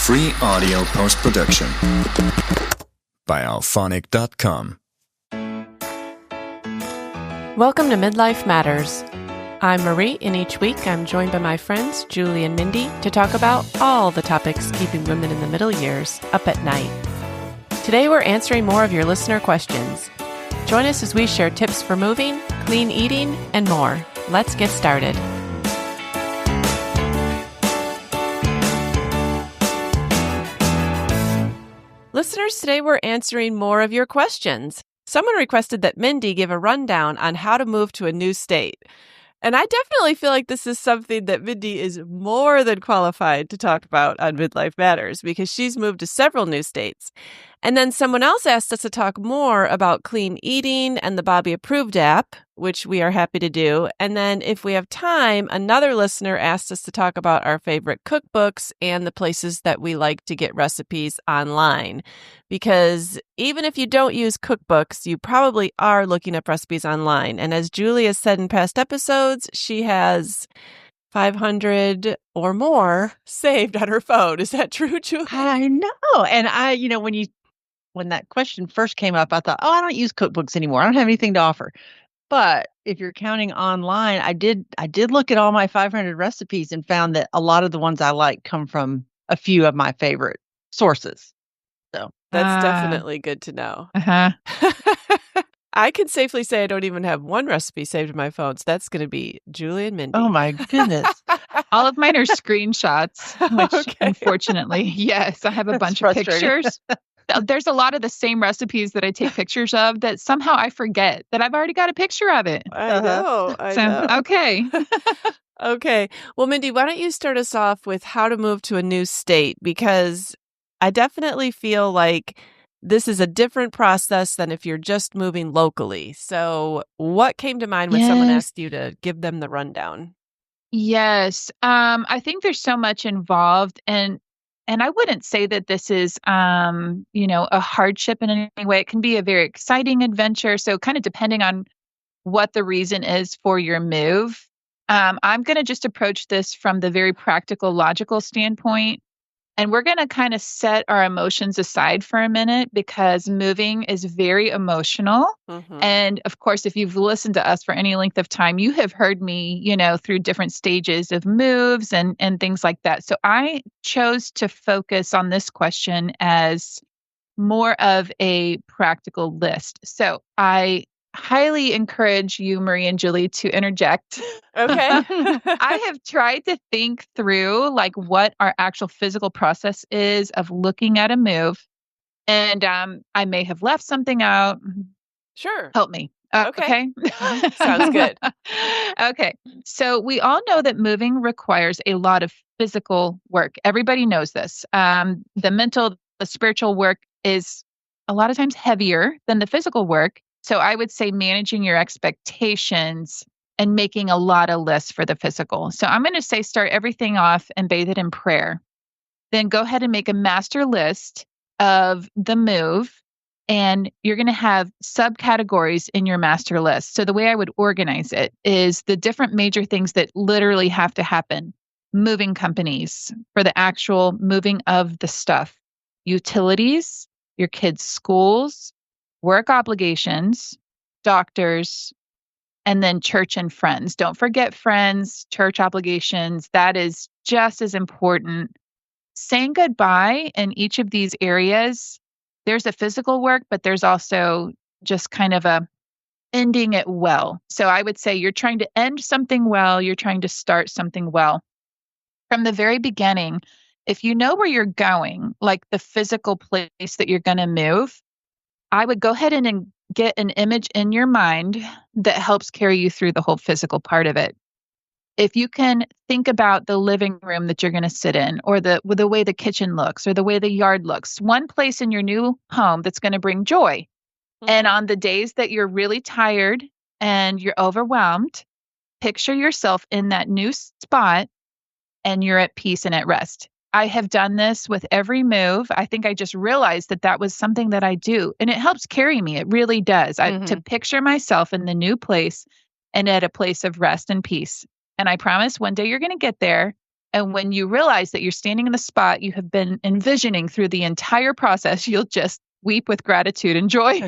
free audio post-production by alphonic.com. Welcome to Midlife Matters. I'm Marie, and each week I'm joined by my friends Julie and Mindy to talk about all the topics keeping women in the middle years up at night. Today we're answering more of your listener questions. Join us as we share tips for moving, clean eating, and more. Let's get started. Listeners, today we're answering more of your questions. Someone requested that Mindy give a rundown on how to move to a new state. And I definitely feel like this is something that Mindy is more than qualified to talk about on Midlife Matters because she's moved to several new states. And then someone else asked us to talk more about clean eating and the Bobby Approved app, which we are happy to do. And then if we have time, another listener asked us to talk about our favorite cookbooks and the places that we like to get recipes online. Because even if you don't use cookbooks, you probably are looking up recipes online. And as Julie has said in past episodes, she has 500 or more saved on her phone. Is that true, Julie? I know. And when that question first came up, I thought, I don't use cookbooks anymore. I don't have anything to offer. But if you're counting online, I did look at all my 500 recipes and found that a lot of the ones I like come from a few of my favorite sources. So that's definitely good to know. Uh-huh. I can safely say I don't even have one recipe saved in my phone. So that's going to be Julie and Mindy. Oh, my goodness. All of mine are screenshots, which Okay. Unfortunately, yes, I have a bunch of pictures. There's a lot of the same recipes that I take pictures of that somehow I forget that I've already got a picture of it. I know. Okay. Okay. Well, Mindy, why don't you start us off with how to move to a new state? Because I definitely feel like this is a different process than if you're just moving locally. So what came to mind when someone asked you to give them the rundown? Yes. I think there's so much involved, and I wouldn't say that this is, a hardship in any way. It can be a very exciting adventure. So kind of depending on what the reason is for your move. I'm going to just approach this from the very practical, logical standpoint. And we're going to kind of set our emotions aside for a minute because moving is very emotional. Mm-hmm. And of course, if you've listened to us for any length of time, you have heard me, through different stages of moves and things like that. So I chose to focus on this question as more of a practical list. So I highly encourage you, Marie and Julie, to interject. Okay. I have tried to think through what our actual physical process is of looking at a move. And I may have left something out. Sure. Help me. Okay. Sounds good. Okay. So we all know that moving requires a lot of physical work. Everybody knows this. The mental, the spiritual work is a lot of times heavier than the physical work. So I would say managing your expectations and making a lot of lists for the physical. So I'm going to say start everything off and bathe it in prayer. Then go ahead and make a master list of the move. And you're going to have subcategories in your master list. So the way I would organize it is the different major things that literally have to happen. Moving companies for the actual moving of the stuff. Utilities, your kids' schools, work obligations, doctors, and then church and friends. Don't forget friends, church obligations. That is just as important. Saying goodbye in each of these areas, there's a physical work, but there's also just kind of a ending it well. So I would say you're trying to end something well, you're trying to start something well. From the very beginning, if you know where you're going, like the physical place that you're going to move, I would go ahead and get an image in your mind that helps carry you through the whole physical part of it. If you can think about the living room that you're going to sit in, or the way the kitchen looks, or the way the yard looks, one place in your new home that's going to bring joy. Mm-hmm. And on the days that you're really tired and you're overwhelmed, picture yourself in that new spot and you're at peace and at rest. I have done this with every move. I think I just realized that was something that I do, and it helps carry me. It really does. To picture myself in the new place and at a place of rest and peace. And I promise one day you're going to get there And when you realize that you're standing in the spot you have been envisioning through the entire process, you'll just weep with gratitude and joy.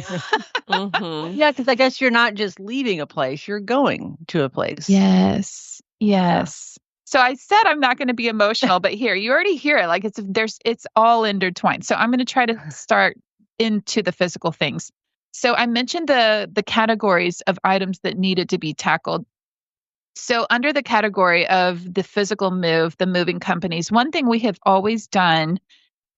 Mhm. Yeah, because I guess you're not just leaving a place, you're going to a place. Yes. Yes. So I said I'm not going to be emotional, but here, you already hear it. Like it's all intertwined. So I'm going to try to start into the physical things. So I mentioned the categories of items that needed to be tackled. So under the category of the physical move, the moving companies, one thing we have always done,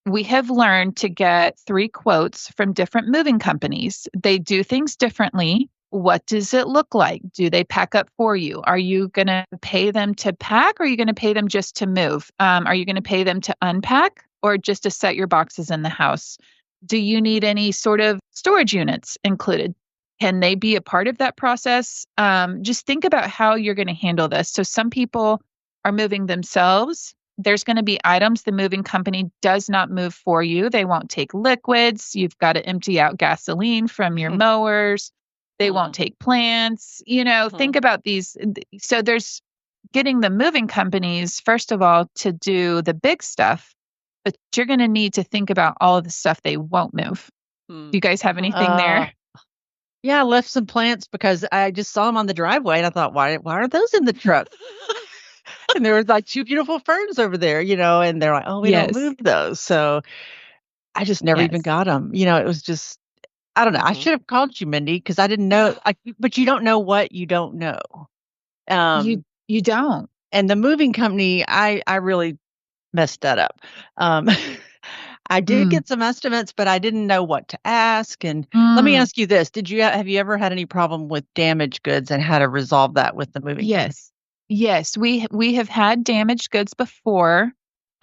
we have learned to get 3 quotes from different moving companies. They do things differently. What does it look like? Do they pack up for you? Are you going to pay them to pack, or are you going to pay them just to move? Are you going to pay them to unpack, or just to set your boxes in the house? Do you need any sort of storage units included? Can they be a part of that process? Just think about how you're going to handle this. So some people are moving themselves. There's going to be items the moving company does not move for you. They won't take liquids. You've got to empty out gasoline from your mowers. They won't take plants. Think about these. So there's getting the moving companies, first of all, to do the big stuff, but you're going to need to think about all of the stuff they won't move. Do you guys have anything there? Yeah, I left some plants because I just saw them on the driveway and I thought, why are those in the truck? And there was like 2 beautiful ferns over there, and they're like, oh, we don't move those. So I just never even got them. It was just, I don't know. I should have called you, Mindy, because I didn't know. But you don't know what you don't know. You don't. And the moving company, I really messed that up. I did get some estimates, but I didn't know what to ask. And let me ask you this: have you ever had any problem with damaged goods and how to resolve that with the moving company? Yes, we have had damaged goods before.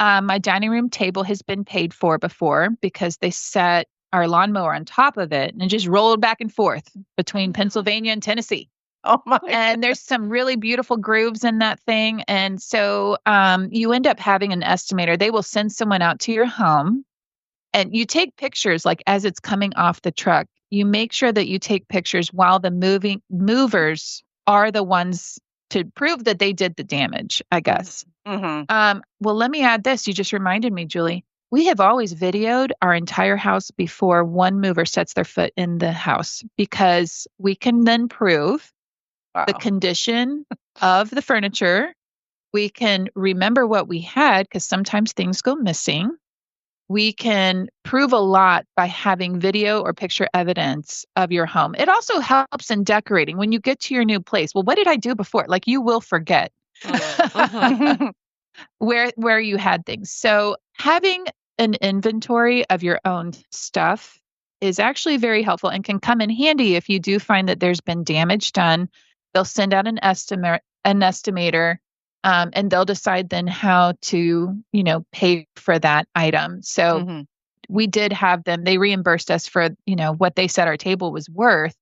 My dining room table has been paid for before because they set our lawnmower on top of it and just rolled back and forth between Pennsylvania and Tennessee. Oh my! And there's some really beautiful grooves in that thing. And so you end up having an estimator. They will send someone out to your home and you take pictures like as it's coming off the truck. You make sure that you take pictures while the movers are the ones to prove that they did the damage, I guess. Well, let me add this. You just reminded me, Julie. We have always videoed our entire house before one mover sets their foot in the house because we can then prove the condition of the furniture. We can remember what we had because sometimes things go missing. We can prove a lot by having video or picture evidence of your home. It also helps in decorating. When you get to your new place, well, what did I do before? Like you will forget where you had things. So having an inventory of your own stuff is actually very helpful and can come in handy if you do find that there's been damage done. They'll send out an estimator. And they'll decide then how to, pay for that item. So we did have them, they reimbursed us for, what they said our table was worth,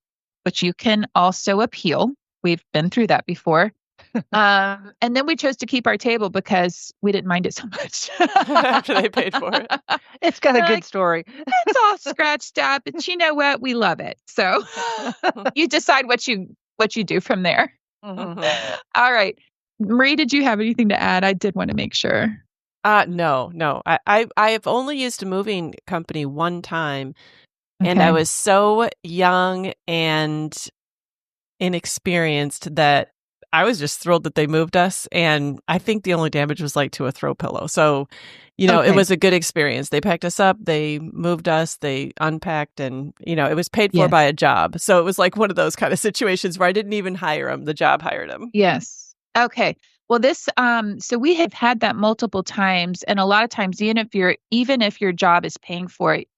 but you can also appeal. We've been through that before. And then we chose to keep our table because we didn't mind it so much. After they paid for it. It's got a good story. It's all scratched up, but you know what? We love it. So you decide what you do from there. All right. Marie, did you have anything to add? I did want to make sure. No. I have only used a moving company one time, and I was so young and inexperienced that I was just thrilled that they moved us. And I think the only damage was like to a throw pillow. So, it was a good experience. They packed us up, they moved us, they unpacked, and, it was paid for by a job. So it was like one of those kind of situations where I didn't even hire them. The job hired them. Yes. Okay. Well, so we have had that multiple times, and a lot of times, even if your job is paying for it,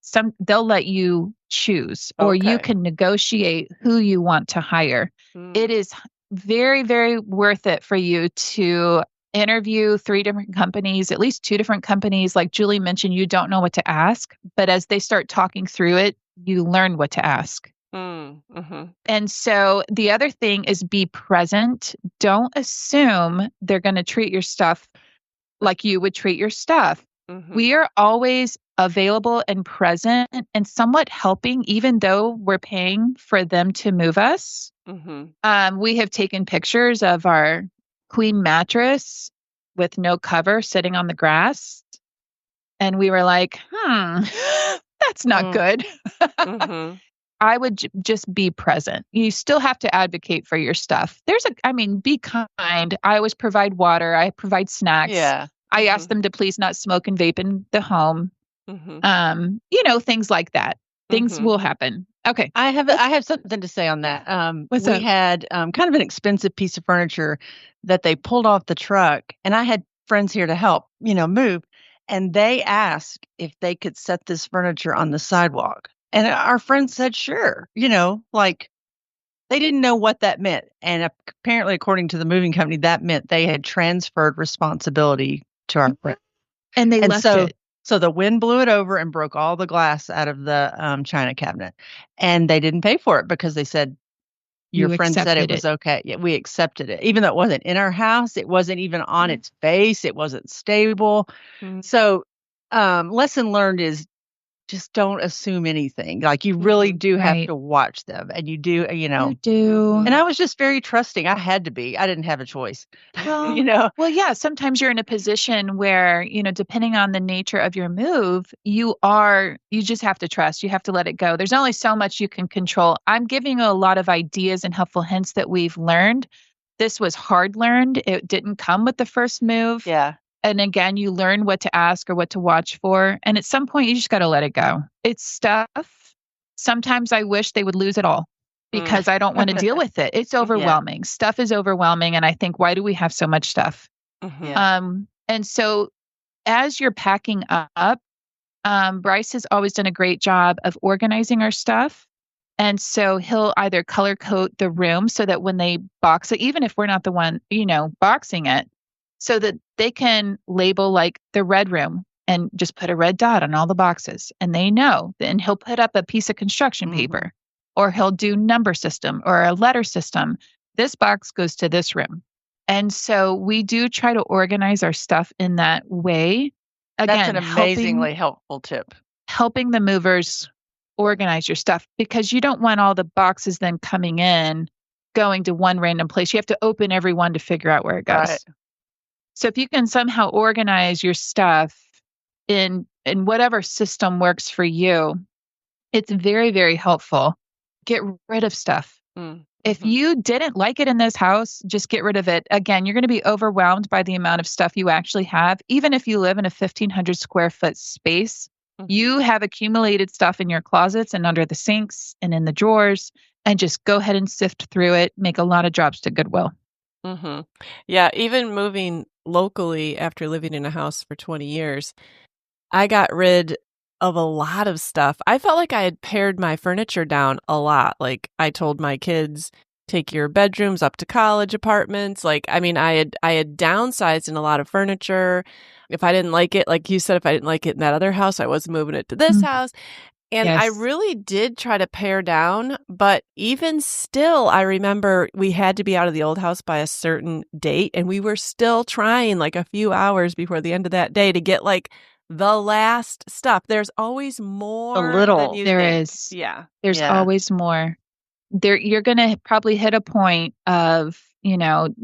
they'll let you choose, or you can negotiate who you want to hire. It is very, very worth it for you to interview 3 different companies, at least 2 different companies. Like Julie mentioned, you don't know what to ask, but as they start talking through it, you learn what to ask. And so the other thing is be present. Don't assume they're going to treat your stuff like you would treat your stuff. We are always available and present and somewhat helping, even though we're paying for them to move us. We have taken pictures of our queen mattress with no cover sitting on the grass. And we were like, that's not good. Mm-hmm. I would just be present. You still have to advocate for your stuff. Be kind. I always provide water. I provide snacks. Yeah. I ask them to please not smoke and vape in the home. Mm-hmm. Things like that. Things will happen. Okay. I have something to say on that. What's we up? had kind of an expensive piece of furniture that they pulled off the truck, and I had friends here to help, move, and they asked if they could set this furniture on the sidewalk. And our friends said, sure, like they didn't know what that meant. And apparently, according to the moving company, that meant they had transferred responsibility to our friend. And they left it. So the wind blew it over and broke all the glass out of the china cabinet. And they didn't pay for it because they said, your friend said it was okay. Yeah, we accepted it. Even though it wasn't in our house, it wasn't even on its face. It wasn't stable. Mm-hmm. So lesson learned is just don't assume anything. Like you really do have to watch them. And you do, You do. And I was just very trusting. I had to be. I didn't have a choice. Well, Well, yeah, sometimes you're in a position where, depending on the nature of your move, you just have to trust. You have to let it go. There's only so much you can control. I'm giving you a lot of ideas and helpful hints that we've learned. This was hard learned. It didn't come with the first move. Yeah. And again, you learn what to ask or what to watch for. And at some point, you just got to let it go. It's stuff. Sometimes I wish they would lose it all because I don't want to deal with it. It's overwhelming. Stuff is overwhelming. And I think, why do we have so much stuff? Mm-hmm. And so as you're packing up, Bryce has always done a great job of organizing our stuff. And so he'll either color code the room so that when they box it, even if we're not the one, boxing it, so that they can label like the red room and just put a red dot on all the boxes. And they know. Then he'll put up a piece of construction paper, or he'll do number system or a letter system. This box goes to this room. And so we do try to organize our stuff in that way. Again, that's an amazingly helpful tip. Helping the movers organize your stuff, because you don't want all the boxes then coming in, going to one random place. You have to open every one to figure out where it goes. Right. So if you can somehow organize your stuff in whatever system works for you, it's very, very helpful. Get rid of stuff. Mm-hmm. If you didn't like it in this house, just get rid of it. Again, you're going to be overwhelmed by the amount of stuff you actually have. Even if you live in a 1,500 square foot space, you have accumulated stuff in your closets and under the sinks and in the drawers, and just go ahead and sift through it. Make a lot of drops to Goodwill. Mm-hmm. Yeah, even moving locally after living in a house for 20 years, I got rid of a lot of stuff. I felt like I had pared my furniture down a lot. Like I told my kids, take your bedrooms up to college apartments. I had downsized in a lot of furniture. If I didn't like it, like you said, if I didn't like it in that other house, I was moving it to this house. And I really did try to pare down, but even still, I remember we had to be out of the old house by a certain date, and we were still trying like a few hours before the end of that day to get like the last stuff. There's always more than you think. Is. Yeah. There's always more. You're going to probably hit a point of,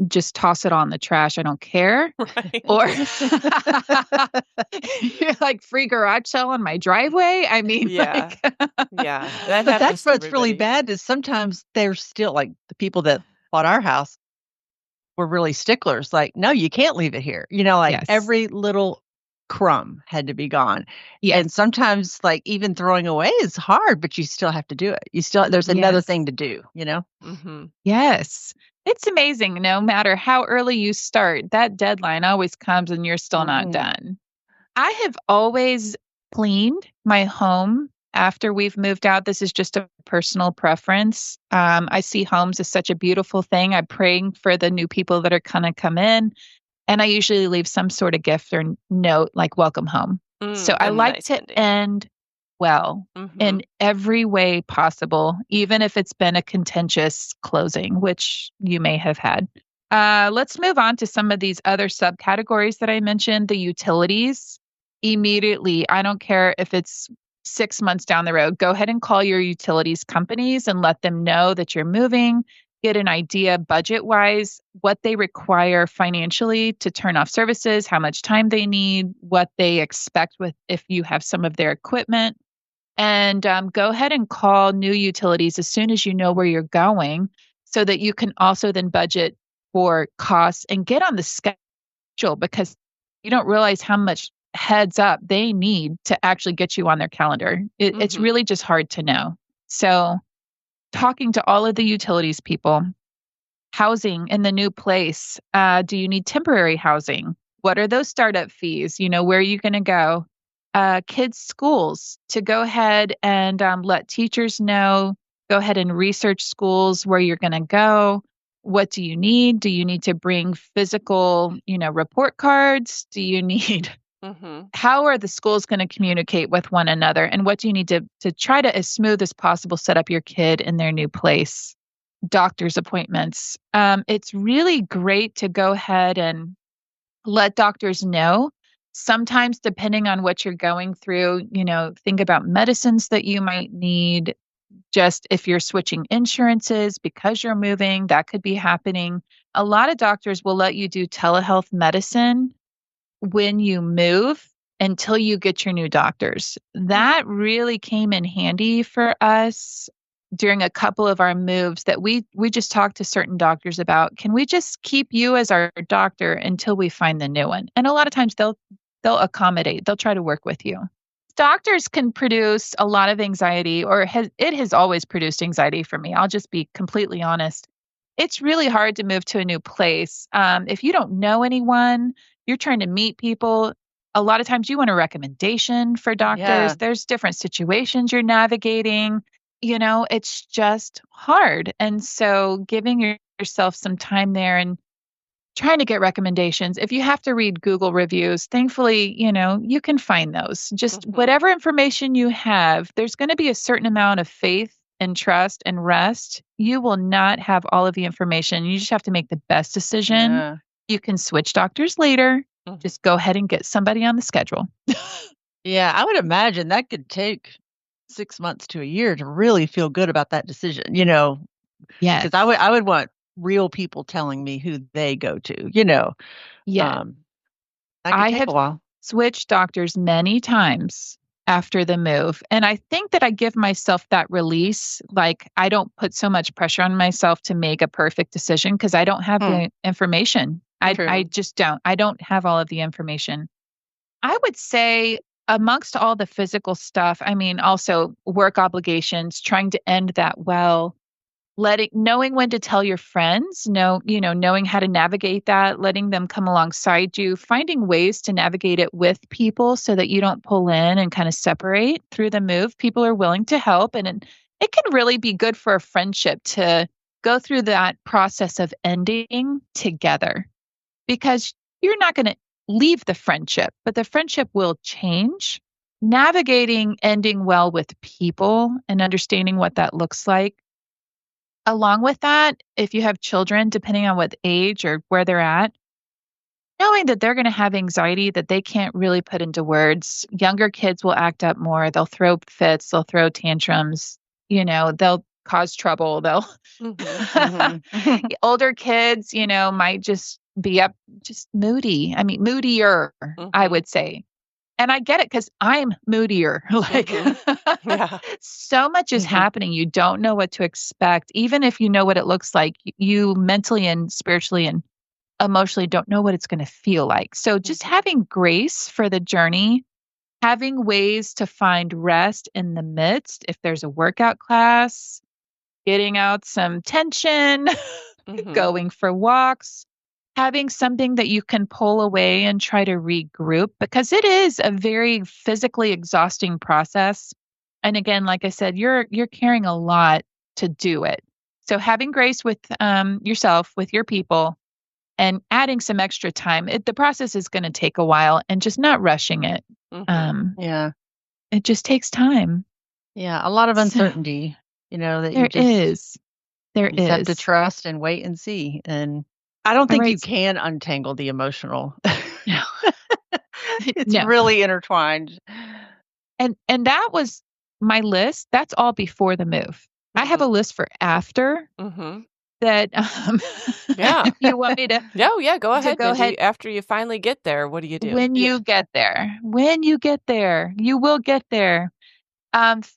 just toss it on the trash. I don't care. Right. Or you're like, free garage sale on my driveway. I mean, yeah. Yeah. But that's what's really bad is sometimes they're still like the people that bought our house were really sticklers. Like, no, you can't leave it here. Every little crumb had to be gone. Yes. And sometimes like even throwing away is hard, but you still have to do it. There's another thing to do, Mm-hmm. Yes. It's amazing. No matter how early you start, that deadline always comes and you're still not done. I have always cleaned my home after we've moved out. This is just a personal preference. I see homes as such a beautiful thing. I'm praying for the new people that are going to come in. And I usually leave some sort of gift or note like welcome home. So I like to end well in every way possible, even if it's been a contentious closing, which you may have had. Let's move on to some of these other subcategories that I mentioned. The utilities. Immediately, I don't care if it's 6 months down the road, go ahead and call your utilities companies and let them know that you're moving. get an idea budget-wise what they require financially to turn off services, how much time they need, what they expect with if you have some of their equipment. And go ahead and call new utilities as soon as you know where you're going so that you can also then budget for costs and get on the schedule because you don't realize how much heads up they need to actually get you on their calendar. It's really just hard to know. So talking to all of the utilities people, housing in the new place. Do you need temporary housing? What are those startup fees? Where are you going to go? Kids' schools to go ahead and let teachers know. Go ahead and research schools where you're going to go. What do you need? Do you need to bring physical, report cards? Do you need how are the schools going to communicate with one another? And what do you need to try to, as smooth as possible, set up your kid in their new place? Doctor's appointments. It's really great to go ahead and let doctors know. Sometimes, depending on what you're going through, think about medicines that you might need. Just if you're switching insurances because you're moving, that could be happening. A lot of doctors will let you do telehealth medicine when you move until you get your new doctors. That really came in handy for us during a couple of our moves that we just talked to certain doctors about. Can we just keep you as our doctor until we find the new one? And a lot of times they'll accommodate. They'll try to work with you. Doctors can produce a lot of anxiety, it has always produced anxiety for me. I'll just be completely honest. It's really hard to move to a new place. If you don't know anyone, you're trying to meet people. A lot of times you want a recommendation for doctors. Yeah. There's different situations you're navigating. It's just hard. And so giving yourself some time there and trying to get recommendations. If you have to read Google reviews, thankfully, you can find those. Just whatever information you have, there's going to be a certain amount of faith and trust and rest. You will not have all of the information. You just have to make the best decision. Yeah. You can switch doctors later. Just go ahead and get somebody on the schedule. Yeah, I would imagine that could take 6 months to a year to really feel good about that decision, Yes. because I would want real people telling me who they go to, Yeah. that could take a while. Switched doctors many times after the move. And I think that I give myself that release. Like I don't put so much pressure on myself to make a perfect decision because I don't have the information. I just don't. I don't have all of the information. I would say amongst all the physical stuff, also work obligations, trying to end that well, knowing when to tell your friends, knowing how to navigate that, letting them come alongside you, finding ways to navigate it with people so that you don't pull in and kind of separate through the move. People are willing to help. And it can really be good for a friendship to go through that process of ending together because you're not going to leave the friendship, but the friendship will change. Navigating ending well with people and understanding what that looks like. Along with that, if you have children, depending on what age or where they're at, knowing that they're going to have anxiety that they can't really put into words. Younger kids will act up more. They'll throw fits. They'll throw tantrums. They'll cause trouble. They'll older kids, might just be just moody. Moodier, I would say. And I get it because I'm moodier. So much is happening. You don't know what to expect. Even if you know what it looks like, you mentally and spiritually and emotionally don't know what it's going to feel like. So just having grace for the journey, having ways to find rest in the midst. If there's a workout class, getting out some tension, going for walks. Having something that you can pull away and try to regroup because it is a very physically exhausting process. And again, like I said, you're carrying a lot to do it. So having grace with yourself, with your people, and adding some extra time. The process is going to take a while, and just not rushing it. Yeah, it just takes time. Yeah, a lot of uncertainty. That there is. There is. Have to trust and wait and see. And I don't think you can untangle the emotional. No. It's really intertwined. And that was my list. That's all before the move. I have a list for after. that Yeah. you want me to Yeah, go ahead, go Mindy. ahead. After you finally get there, what do you do? When you get there, you will get there.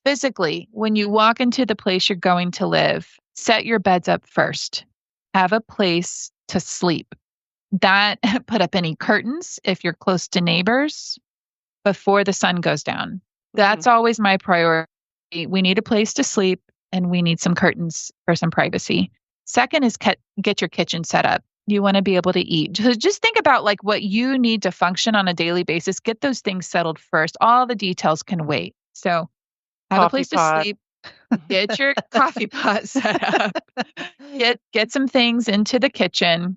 Physically, when you walk into the place you're going to live, set your beds up first. Have a place to sleep. That put up any curtains if you're close to neighbors before the sun goes down. That's always my priority. We need a place to sleep and we need some curtains for some privacy. Second is get your kitchen set up. You want to be able to eat. Just think about like what you need to function on a daily basis. Get those things settled first. All the details can wait. So have a Coffee place to pot. sleep. Get your coffee pot set up. Get some things into the kitchen.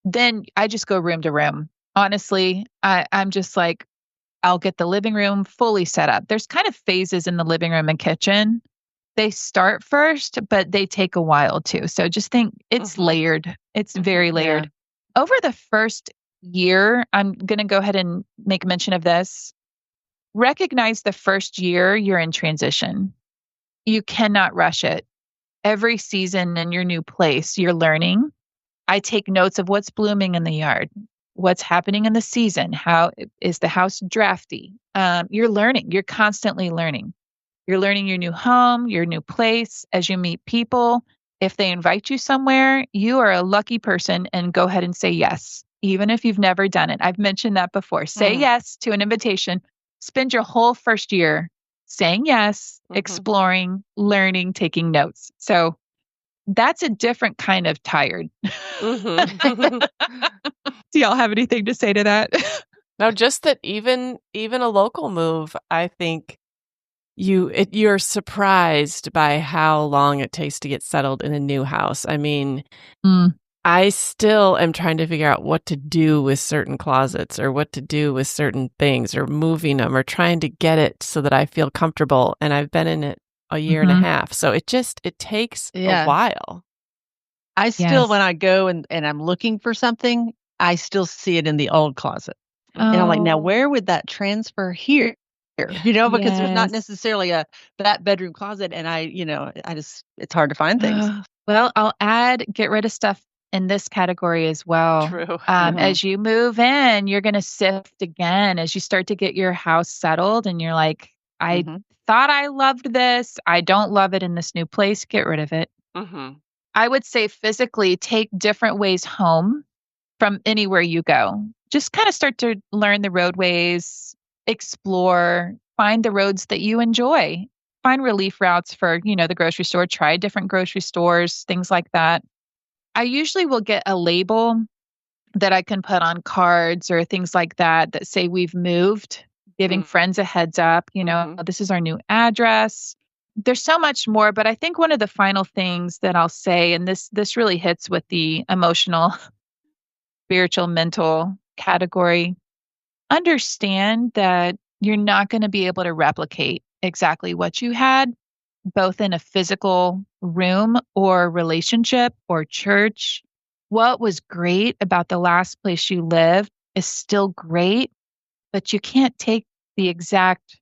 Then I just go room to room. Honestly, I'm just like, I'll get the living room fully set up. There's kind of phases in the living room and kitchen. They start first, but they take a while too. So just think it's layered. It's very layered. Yeah. Over the first year, I'm going to go ahead and make mention of this. Recognize the first year you're in transition. You cannot rush it. Every season in your new place, you're learning. I take notes of what's blooming in the yard, what's happening in the season, how is the house drafty. You're learning. You're constantly learning. You're learning your new home, your new place as you meet people. If they invite you somewhere, you are a lucky person and go ahead and say yes, even if you've never done it. I've mentioned that before. Say yes to an invitation. Spend your whole first year saying yes, exploring, learning, taking notes. So that's a different kind of tired. Do y'all have anything to say to that? No, just that even a local move, I think you're surprised by how long it takes to get settled in a new house. I mean, I still am trying to figure out what to do with certain closets or what to do with certain things or moving them or trying to get it so that I feel comfortable. And I've been in it a year and a half. So it takes a while. I still, when I go and I'm looking for something, I still see it in the old closet. And I'm like, now where would that transfer here? Because there's not necessarily that bedroom closet. And it's hard to find things. Well, I'll get rid of stuff in this category as well. True. As you move in, you're going to sift again as you start to get your house settled and you're like, I thought I loved this. I don't love it in this new place. Get rid of it. I would say physically take different ways home from anywhere you go. Just kind of start to learn the roadways, explore, find the roads that you enjoy, find relief routes for, the grocery store, try different grocery stores, things like that. I usually will get a label that I can put on cards or things like that say we've moved, giving friends a heads up, this is our new address. There's so much more, but I think one of the final things that I'll say, and this really hits with the emotional, spiritual, mental category, understand that you're not going to be able to replicate exactly what you had, both in a physical room or relationship or church. What was great about the last place you lived is still great, but you can't take the exact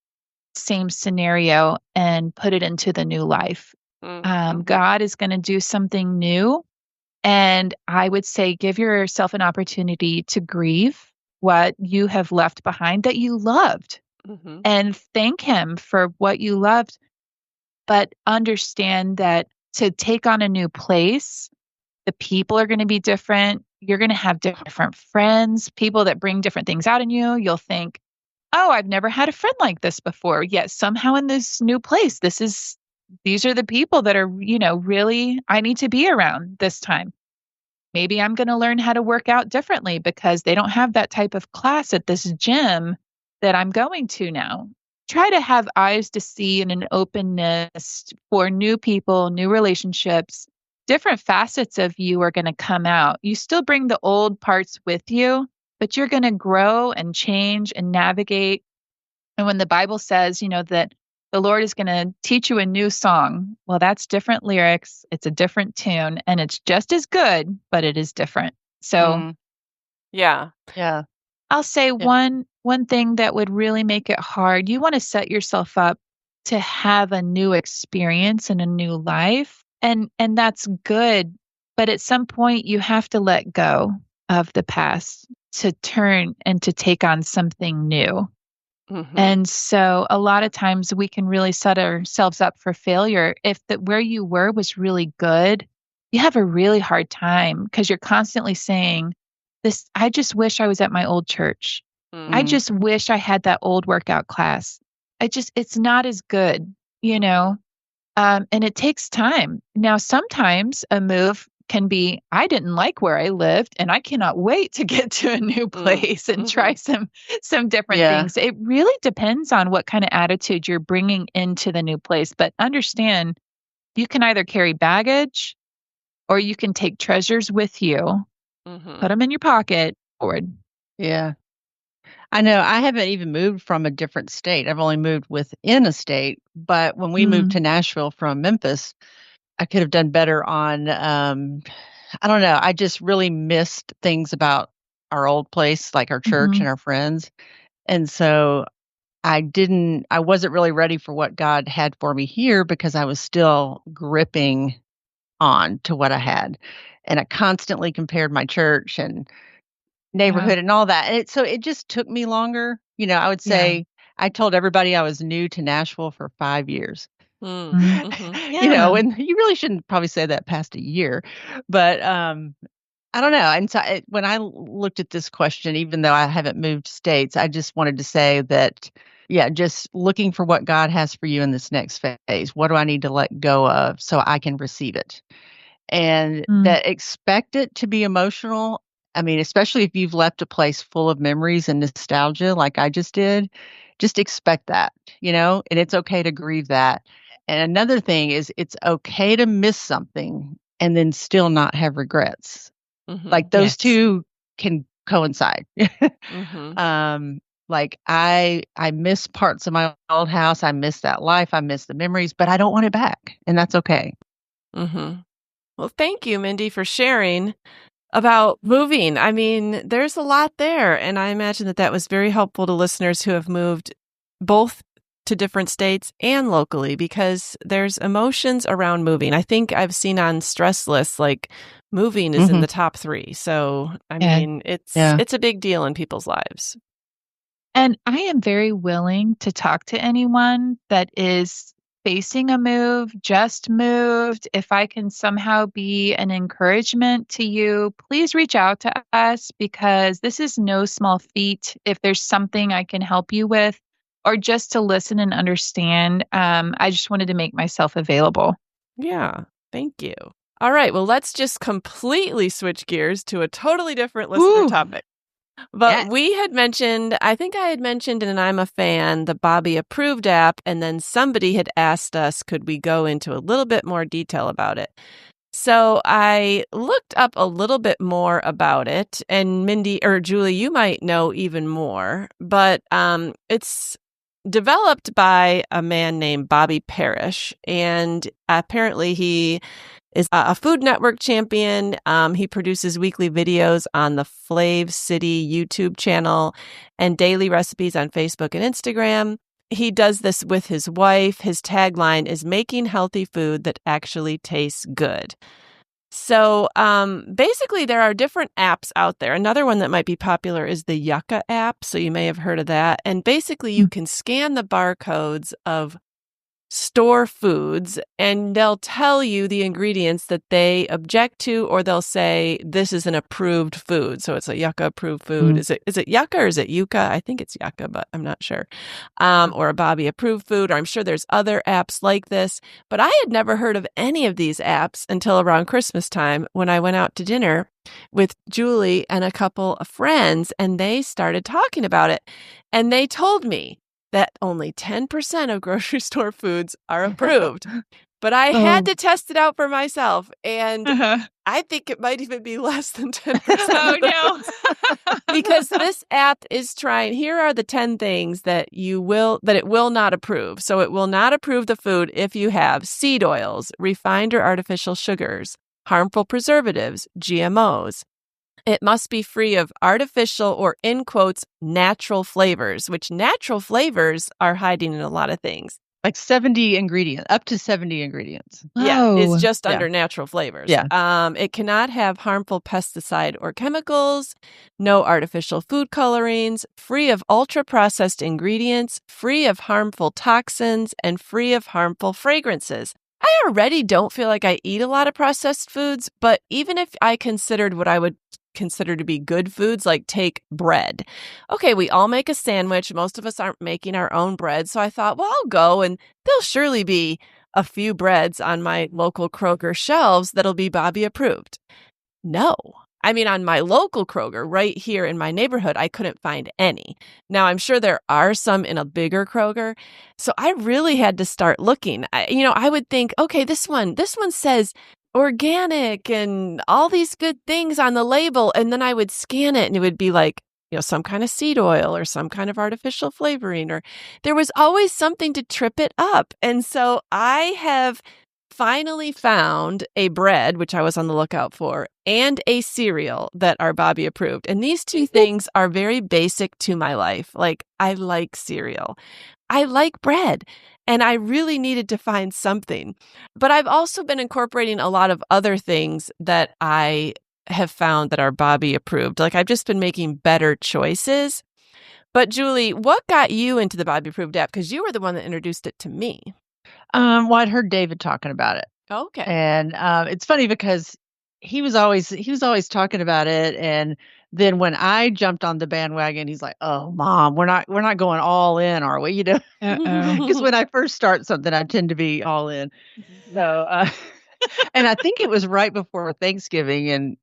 same scenario and put it into the new life. God is going to do something new. And I would say give yourself an opportunity to grieve what you have left behind that you loved and thank him for what you loved. But understand that to take on a new place, the people are going to be different. You're going to have different friends, people that bring different things out in you. You'll think, oh, I've never had a friend like this before. Yet somehow in this new place, these are the people that are, really I need to be around this time. Maybe I'm going to learn how to work out differently because they don't have that type of class at this gym that I'm going to now. Try to have eyes to see and an openness for new people, new relationships. Different facets of you are going to come out. You still bring the old parts with you, but you're going to grow and change and navigate. And when the Bible says, that the Lord is going to teach you a new song, well, that's different lyrics. It's a different tune and it's just as good, but it is different. So yeah. I'll say one thing that would really make it hard. You want to set yourself up to have a new experience and a new life. And that's good. But at some point, you have to let go of the past to turn and to take on something new. Mm-hmm. And so a lot of times we can really set ourselves up for failure. If where you were was really good, you have a really hard time because you're constantly saying, "This, I just wish I was at my old church. I Mm-hmm. just wish I had that old workout class. It's not as good, you know?" And it takes time. Now, sometimes a move can be, I didn't like where I lived, and I cannot wait to get to a new place and try some different Yeah. things. It really depends on what kind of attitude you're bringing into the new place. But understand, you can either carry baggage or you can take treasures with you, put them in your pocket, forward. Yeah. I know I haven't even moved from a different state. I've only moved within a state, but when we moved Mm, to Nashville from Memphis, I could have done better on I don't know, I just really missed things about our old place, like our church mhm. and our friends. And so I wasn't really ready for what God had for me here because I was still gripping on to what I had. And I constantly compared my church and Yeah. neighborhood and all that. And it just took me longer. I would Yeah. say I told everybody I was new to Nashville for 5 years. Mm-hmm. Yeah. And you really shouldn't probably say that past a year, but I don't know. And so when I looked at this question, even though I haven't moved states, I just wanted to say that, yeah, just looking for what God has for you in this next phase. What do I need to let go of so I can receive it? And Mm, that expect it to be emotional. I mean, especially if you've left a place full of memories and nostalgia like I just did, just expect that, and it's okay to grieve that. And another thing is it's okay to miss something and then still not have regrets. Mm-hmm. Like those yes. 2 can coincide. Mm-hmm. um, like I miss parts of my old house. I miss that life. I miss the memories, but I don't want it back, and that's okay. Mm-hmm. Well, thank you, Mindy, for sharing about moving. I mean, there's a lot there, and I imagine that was very helpful to listeners who have moved both to different states and locally because there's emotions around moving. I think I've seen on stress lists like moving is in Mhm. the top 3. So, I Yeah. mean, Yeah. it's a big deal in people's lives. And I am very willing to talk to anyone that is facing a move, just moved. If I can somehow be an encouragement to you, please reach out to us because this is no small feat. If there's something I can help you with, or just to listen and understand, I just wanted to make myself available. Yeah, thank you. All right, well, let's just completely switch gears to a totally different listener Ooh, topic. But yes. we had mentioned, I think I had mentioned in I'm a Fan, the Bobby Approved app, and then somebody had asked us, could we go into a little bit more detail about it? So I looked up a little bit more about it, and Mindy or Julie, you might know even more, but it's developed by a man named Bobby Parrish, and apparently he is a Food Network champion. He produces weekly videos on the Flav City YouTube channel and daily recipes on Facebook and Instagram. He does this with his wife. His tagline is making healthy food that actually tastes good. So basically, there are different apps out there. Another one that might be popular is the Yucca app. So you may have heard of that. And basically, you can scan the barcodes of store foods and they'll tell you the ingredients that they object to, or they'll say this is an approved food. So it's a Yucca approved food. Mm. Is it Yucca or is it Yucca? I think it's Yucca, but I'm not sure. Or a Bobby approved food, or I'm sure there's other apps like this. But I had never heard of any of these apps until around Christmas time when I went out to dinner with Julie and a couple of friends, and they started talking about it. And they told me that only 10% of grocery store foods are approved. But I had to test it out for myself, and I think it might even be less than 10%. Oh, no. Because this app is trying, here are the 10 things that it will not approve. So it will not approve the food if you have seed oils, refined or artificial sugars, harmful preservatives, GMOs. It must be free of artificial or, in quotes, natural flavors, which natural flavors are hiding in a lot of things. Like 70 ingredients, up to 70 ingredients. Yeah, it's Whoa. just Yeah. under natural flavors. Yeah. It cannot have harmful pesticide or chemicals, no artificial food colorings, free of ultra-processed ingredients, free of harmful toxins, and free of harmful fragrances. I already don't feel like I eat a lot of processed foods, but even if I considered what I would consider to be good foods, like take bread. Okay, we all make a sandwich. Most of us aren't making our own bread. So I thought, well, I'll go and there'll surely be a few breads on my local Kroger shelves that'll be Bobby approved. No. I mean, on my local Kroger right here in my neighborhood, I couldn't find any. Now, I'm sure there are some in a bigger Kroger. So I really had to start looking. I would think, okay, this one says organic and all these good things on the label. And then I would scan it and it would be like, some kind of seed oil or some kind of artificial flavoring, or there was always something to trip it up. And so I have finally found a bread, which I was on the lookout for, and a cereal that are Bobby approved. And these two things are very basic to my life. Like, I like cereal. I like bread. And I really needed to find something. But I've also been incorporating a lot of other things that I have found that are Bobby approved. Like, I've just been making better choices. But Julie, what got you into the Bobby approved app? Because you were the one that introduced it to me. Well, I'd heard David talking about it. Okay. And it's funny because he was always talking about it, and then when I jumped on the bandwagon, he's like, "Oh, Mom, we're not going all in, are we?" Because when I first start something, I tend to be all in. So, and I think it was right before Thanksgiving, and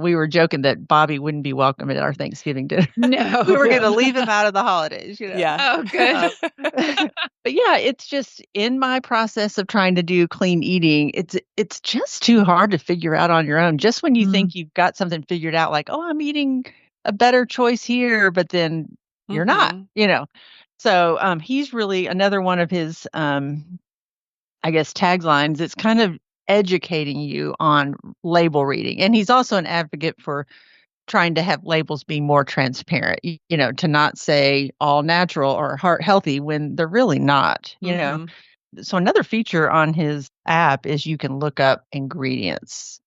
we were joking that Bobby wouldn't be welcome at our Thanksgiving dinner. No. We were going to leave him out of the holidays, Yeah. Oh, good. But yeah, it's just in my process of trying to do clean eating, it's just too hard to figure out on your own. Just when you think you've got something figured out, like, oh, I'm eating a better choice here, but then you're not, So he's really another one of his, I guess, taglines. It's kind of educating you on label reading. And he's also an advocate for trying to have labels be more transparent, to not say all natural or heart healthy when they're really not, So another feature on his app is you can look up ingredients,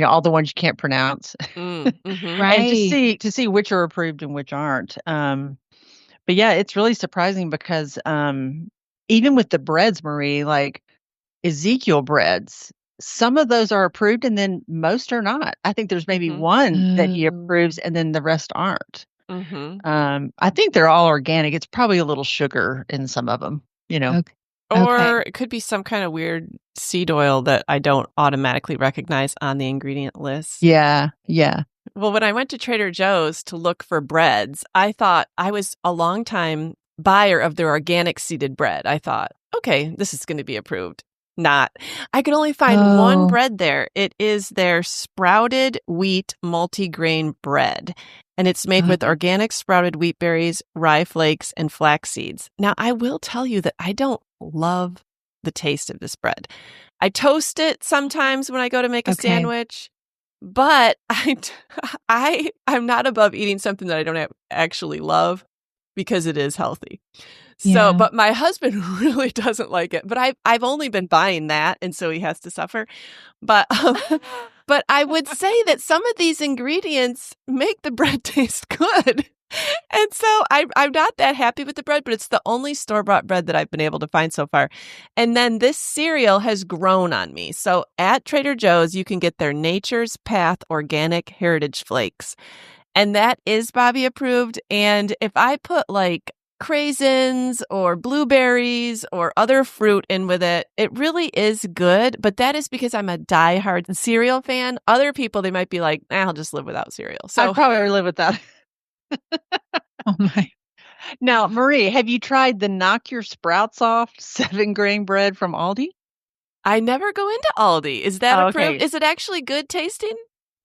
all the ones you can't pronounce, Right. and to see which are approved and which aren't. But yeah, it's really surprising because even with the breads, Marie, like Ezekiel breads, some of those are approved and then most are not. I think there's maybe one that he approves and then the rest aren't. I think they're all organic. It's probably a little sugar in some of them, Okay. Or it could be some kind of weird seed oil that I don't automatically recognize on the ingredient list. Yeah. Well, when I went to Trader Joe's to look for breads, I thought I was a long time buyer of their organic seeded bread. I thought, okay, this is going to be approved. Not. I could only find one bread there. It is their sprouted wheat multigrain bread. And it's made with organic sprouted wheat berries, rye flakes, and flax seeds. Now, I will tell you that I don't love the taste of this bread. I toast it sometimes when I go to make a sandwich, but I'm not above eating something that I don't actually love because it is healthy. So, but my husband really doesn't like it. But I've only been buying that, and so he has to suffer. But I would say that some of these ingredients make the bread taste good. And so I'm not that happy with the bread, but it's the only store-bought bread that I've been able to find so far. And then this cereal has grown on me. So at Trader Joe's, you can get their Nature's Path Organic Heritage Flakes. And that is Bobby approved. And if I put like craisins or blueberries or other fruit in with it, it really is good. But that is because I'm a diehard cereal fan. Other people, they might be like, I'll just live without cereal. So I'd probably live with that. Oh my. Now, Marie, have you tried the Knock Your Sprouts Off 7-grain bread from Aldi? I never go into Aldi. Is that approved? Okay. Is it actually good tasting?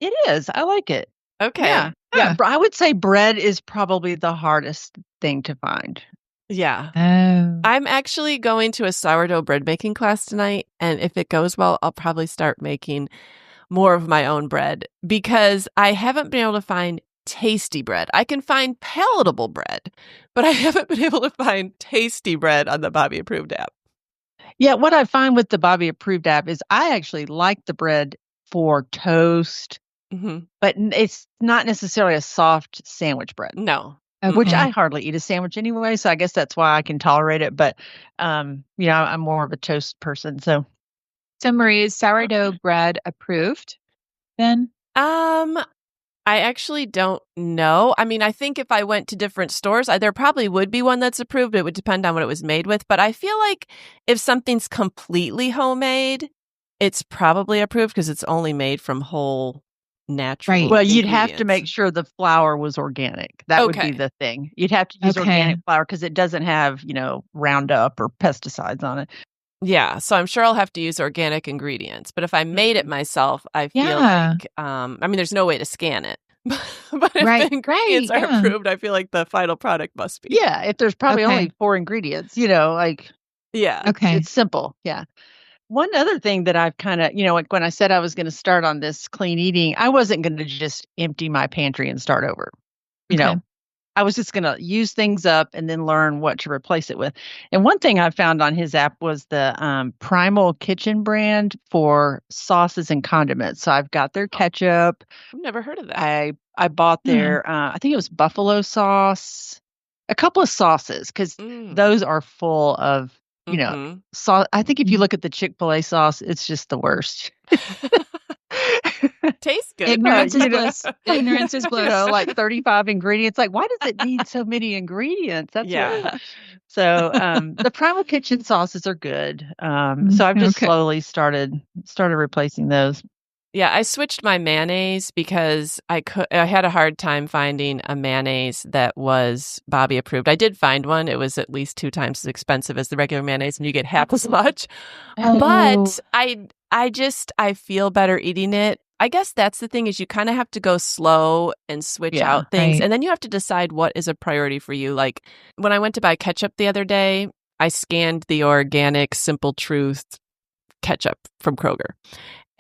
It is. I like it. Okay. Yeah. I would say bread is probably the hardest thing to find. Yeah. Oh. I'm actually going to a sourdough bread making class tonight. And if it goes well, I'll probably start making more of my own bread because I haven't been able to find tasty bread. I can find palatable bread, but I haven't been able to find tasty bread on the Bobby approved app. Yeah, what I find with the Bobby Approved app is I actually like the bread for toast, but it's not necessarily a soft sandwich bread. No. Which Okay. I hardly eat a sandwich anyway, so I guess that's why I can tolerate it. But, I'm more of a toast person. So, So Marie, is sourdough bread approved then? I actually don't know. I mean, I think if I went to different stores, there probably would be one that's approved. It would depend on what it was made with. But I feel like if something's completely homemade, it's probably approved because it's only made from whole natural Right. well, you'd have to make ingredients. sure the flour was organic. That would be Okay. the thing. You'd have to use Okay. organic flour because it doesn't have, Roundup or pesticides on it. Yeah, so I'm sure I'll have to use organic ingredients. But if I made it myself, I feel Yeah. like, I mean, there's no way to scan it. But if Right, the ingredients right, are yeah. approved, I feel like the final product must be. Yeah, if there's probably Okay. only 4 ingredients, Yeah. Okay. it's simple. Yeah. One other thing that I've kind of, like when I said I was going to start on this clean eating, I wasn't going to just empty my pantry and start over. Okay. I was just going to use things up and then learn what to replace it with. And one thing I found on his app was the Primal Kitchen brand for sauces and condiments. So I've got their ketchup. I've never heard of that. I bought their, I think it was buffalo sauce, a couple of sauces, because those are full of, sauce. I think if you look at the Chick-fil-A sauce, it's just the worst. Tastes good. Ignorance is bliss. Ignorance is bliss. Like 35 ingredients. Like, why does it need so many ingredients? That's Yeah. So the Primal Kitchen sauces are good. So I've just Okay. slowly started replacing those. Yeah, I switched my mayonnaise because I had a hard time finding a mayonnaise that was Bobby approved. I did find one. It was at least 2 times as expensive as the regular mayonnaise, and you get half as much. But I feel better eating it. I guess that's the thing is you kind of have to go slow and switch out things. Right. And then you have to decide what is a priority for you. Like when I went to buy ketchup the other day, I scanned the organic Simple Truth ketchup from Kroger.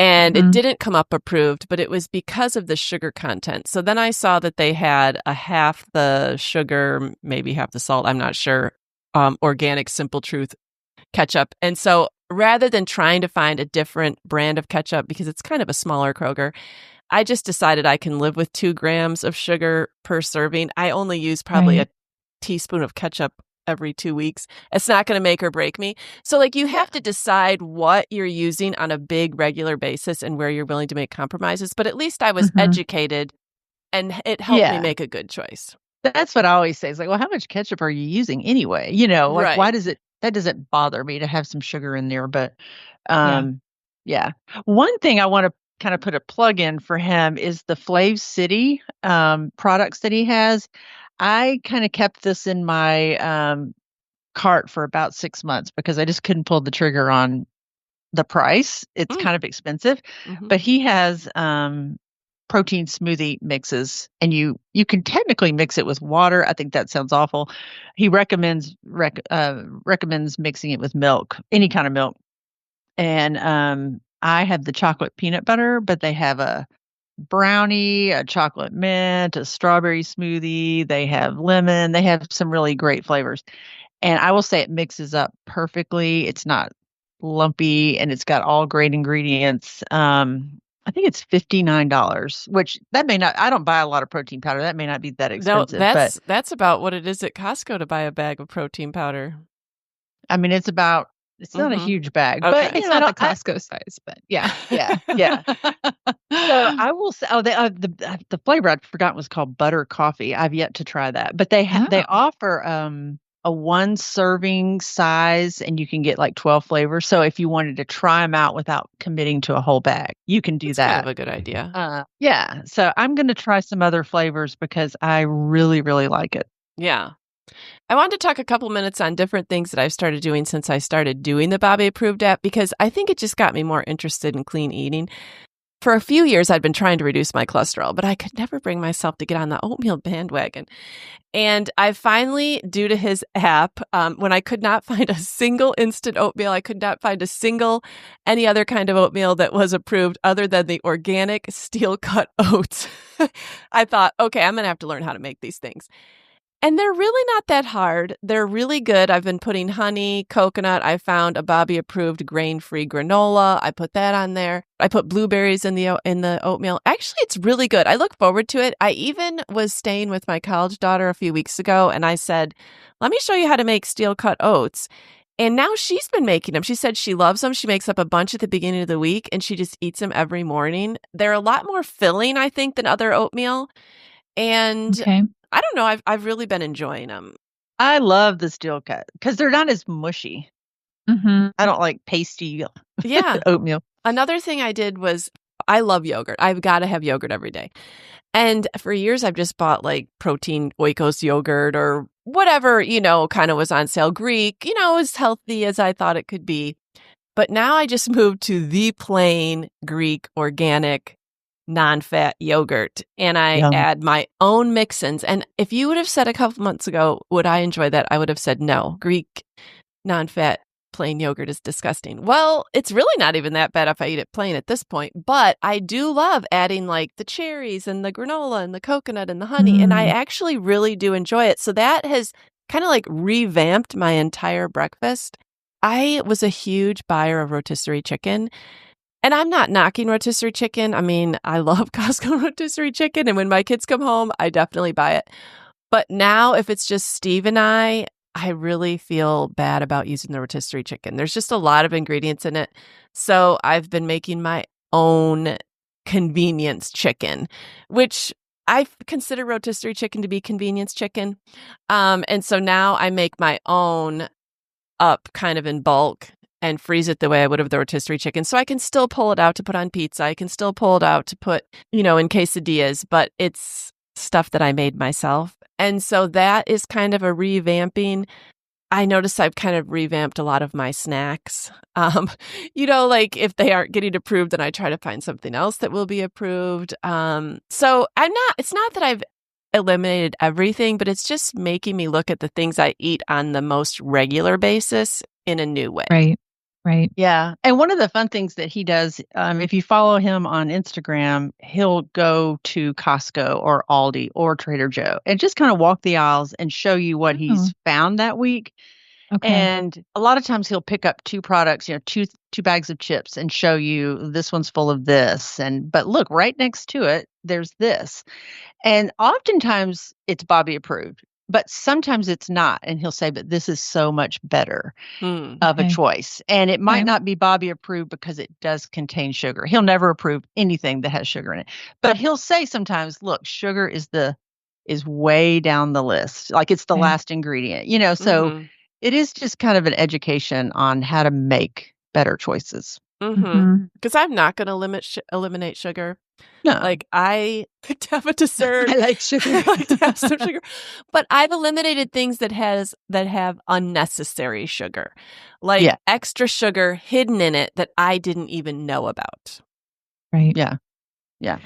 And it didn't come up approved, but it was because of the sugar content. So then I saw that they had a half the sugar, maybe half the salt, I'm not sure, organic Simple Truth ketchup. And so rather than trying to find a different brand of ketchup, because it's kind of a smaller Kroger, I just decided I can live with 2 grams of sugar per serving. I only use probably a teaspoon of ketchup every 2 weeks. It's not going to make or break me. So like you have to decide what you're using on a big regular basis and where you're willing to make compromises. But at least I was educated and it helped me make a good choice. That's what I always say. It's like, well, how much ketchup are you using anyway? Like why does that doesn't bother me to have some sugar in there. But yeah. One thing I want to kind of put a plug in for him is the Flav City products that he has. I kind of kept this in my cart for about 6 months because I just couldn't pull the trigger on the price. It's kind of expensive, but he has protein smoothie mixes, and you can technically mix it with water. I think that sounds awful. He recommends mixing it with milk, any kind of milk. And I have the chocolate peanut butter, but they have a brownie, a chocolate mint, a strawberry smoothie. They have lemon. They have some really great flavors. And I will say it mixes up perfectly. It's not lumpy and it's got all great ingredients. I think it's $59, which that may not, I don't buy a lot of protein powder. That may not be that expensive. No, that's about what it is at Costco to buy a bag of protein powder. I mean, it's not a huge bag, but it's not the Costco size, but yeah. So I will say, the flavor I'd forgotten was called butter coffee. I've yet to try that, but they offer a 1 serving size, and you can get like 12 flavors. So if you wanted to try them out without committing to a whole bag, you can do that. Kind of a good idea. Yeah. So I'm going to try some other flavors because I really, really like it. Yeah. I wanted to talk a couple minutes on different things that I've started doing since I started doing the Bobby Approved app, because I think it just got me more interested in clean eating. For a few years, I'd been trying to reduce my cholesterol, but I could never bring myself to get on the oatmeal bandwagon. And I finally, due to his app, when I could not find a single instant oatmeal, I could not find any other kind of oatmeal that was approved other than the organic steel cut oats. I thought, okay, I'm going to have to learn how to make these things. And they're really not that hard. They're really good. I've been putting honey, coconut. I found a Bobby-approved grain-free granola. I put that on there. I put blueberries in the oatmeal. Actually, it's really good. I look forward to it. I even was staying with my college daughter a few weeks ago, and I said, let me show you how to make steel-cut oats. And now she's been making them. She said she loves them. She makes up a bunch at the beginning of the week, and she just eats them every morning. They're a lot more filling, I think, than other oatmeal. And Okay. I don't know. I've really been enjoying them. I love the steel cut because they're not as mushy. Mm-hmm. I don't like pasty Yeah. oatmeal. Another thing I did was I love yogurt. I've got to have yogurt every day. And for years, I've just bought like protein Oikos yogurt or whatever, kind of was on sale. Greek, as healthy as I thought it could be. But now I just moved to the plain Greek organic non-fat yogurt, and I Yum. add my own mix-ins. And if you would have said a couple months ago, would I enjoy that? I would have said no. Greek non-fat plain yogurt is disgusting. Well, it's really not even that bad if I eat it plain at this point, but I do love adding like the cherries and the granola and the coconut and the honey, and I actually really do enjoy it. So that has kind of like revamped my entire breakfast. I was a huge buyer of rotisserie chicken. And I'm not knocking rotisserie chicken. I mean, I love Costco rotisserie chicken. And when my kids come home, I definitely buy it. But now if it's just Steve and I really feel bad about using the rotisserie chicken. There's just a lot of ingredients in it. So I've been making my own convenience chicken, which I consider rotisserie chicken to be convenience chicken. And so now I make my own up kind of in bulk and freeze it the way I would have the rotisserie chicken. So I can still pull it out to put on pizza. I can still pull it out to put, in quesadillas, but it's stuff that I made myself. And so that is kind of a revamping. I notice I've kind of revamped a lot of my snacks. Like if they aren't getting approved, then I try to find something else that will be approved. So it's not that I've eliminated everything, but it's just making me look at the things I eat on the most regular basis in a new way. Right. Yeah. And one of the fun things that he does, if you follow him on Instagram, he'll go to Costco or Aldi or Trader Joe and just kind of walk the aisles and show you what he's found that week. Okay. And a lot of times he'll pick up two products, two bags of chips and show you this one's full of this. But look, right next to it, there's this. And oftentimes it's Bobby approved, but sometimes it's not. And he'll say, but this is so much better of a choice. And it might not be Bobby approved because it does contain sugar. He'll never approve anything that has sugar in it. But he'll say sometimes, look, sugar is way down the list. Like it's the last ingredient, so it is just kind of an education on how to make better choices. Because I'm not going to eliminate sugar. No. Like I like to have a dessert. I like sugar. I like to have some sugar. But I've eliminated things that have unnecessary sugar. Like extra sugar hidden in it that I didn't even know about. Right. Yeah. Yeah.